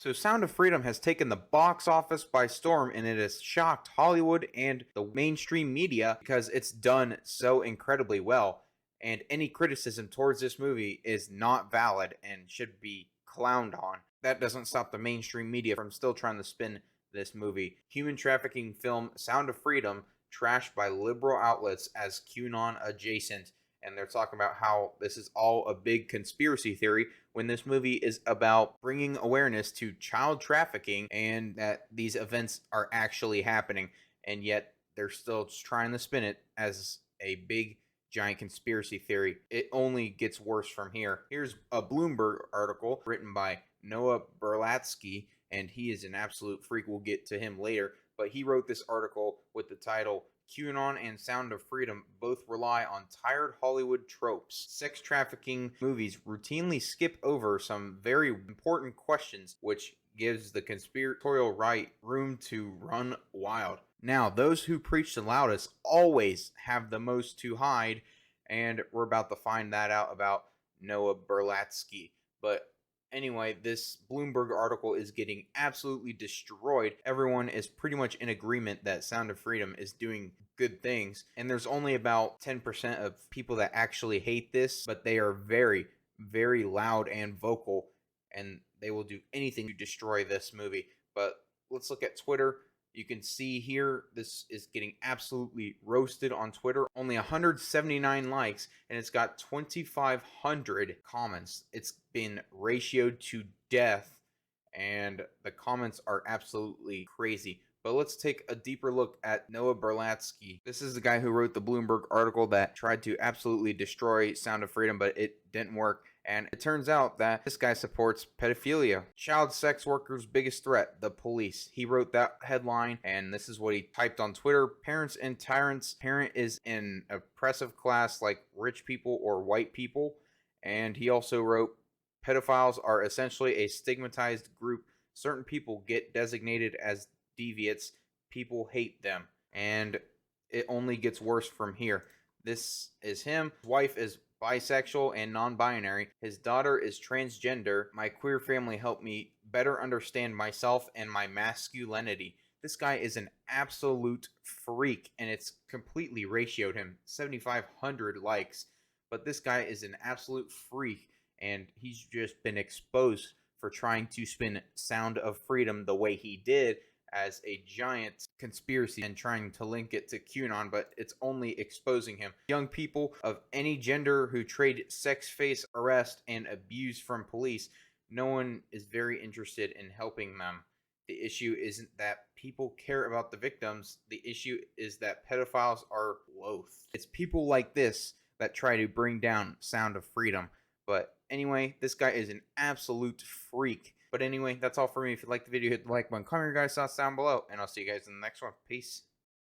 So Sound of Freedom has taken the box office by storm, and it has shocked Hollywood and the mainstream media because it's done so incredibly well. And any criticism towards this movie is not valid and should be clowned on. That doesn't stop the mainstream media from still trying to spin this movie. Human trafficking film Sound of Freedom trashed by liberal outlets as QAnon adjacent, and they're talking about how this is all a big conspiracy theory when this movie is about bringing awareness to child trafficking and that these events are actually happening, and yet they're still trying to spin it as a big giant conspiracy theory. It only gets worse from here. Here's a Bloomberg article written by Noah Berlatsky, and he is an absolute freak. We'll get to him later, but he wrote this article with the title QAnon and Sound of Freedom both rely on tired Hollywood tropes. Sex trafficking movies routinely skip over some very important questions, which gives the conspiratorial right room to run wild. Now, those who preach the loudest always have the most to hide, and we're about to find that out about Noah Berlatsky. But anyway, this Bloomberg article is getting absolutely destroyed. Everyone is pretty much in agreement that Sound of Freedom is doing good things, and there's only about 10% of people that actually hate this, but they are very, very loud and vocal, and they will do anything to destroy this movie. But let's look at Twitter. You can see here, this is getting absolutely roasted on Twitter. Only 179 likes, and it's got 2,500 comments. It's been ratioed to death, and the comments are absolutely crazy. But let's take a deeper look at Noah Berlatsky. This is the guy who wrote the Bloomberg article that tried to absolutely destroy Sound of Freedom, but it didn't work. And it turns out that this guy supports pedophilia. Child sex workers' biggest threat, the police. He wrote that headline, and this is what he typed on Twitter. Parents and tyrants. Parent is an oppressive class like rich people or white people. And he also wrote, pedophiles are essentially a stigmatized group. Certain people get designated as deviants. People hate them. And it only gets worse from here. This is him. His wife is bisexual and non-binary. His daughter is transgender. My queer family helped me better understand myself and my masculinity. This guy is an absolute freak, and it's completely ratioed him. 7,500 likes. But this guy is an absolute freak, and he's just been exposed for trying to spin Sound of Freedom the way he did, as a giant conspiracy and trying to link it to QAnon, but it's only exposing him. Young people of any gender who trade sex, face, arrest, and abuse from police, no one is very interested in helping them. The issue isn't that people care about the victims. The issue is that pedophiles are loath. It's people like this that try to bring down Sound of Freedom. But anyway, this guy is an absolute freak. But anyway, that's all for me. If you liked the video, hit the like button, comment your guys' thoughts down below, and I'll see you guys in the next one. Peace.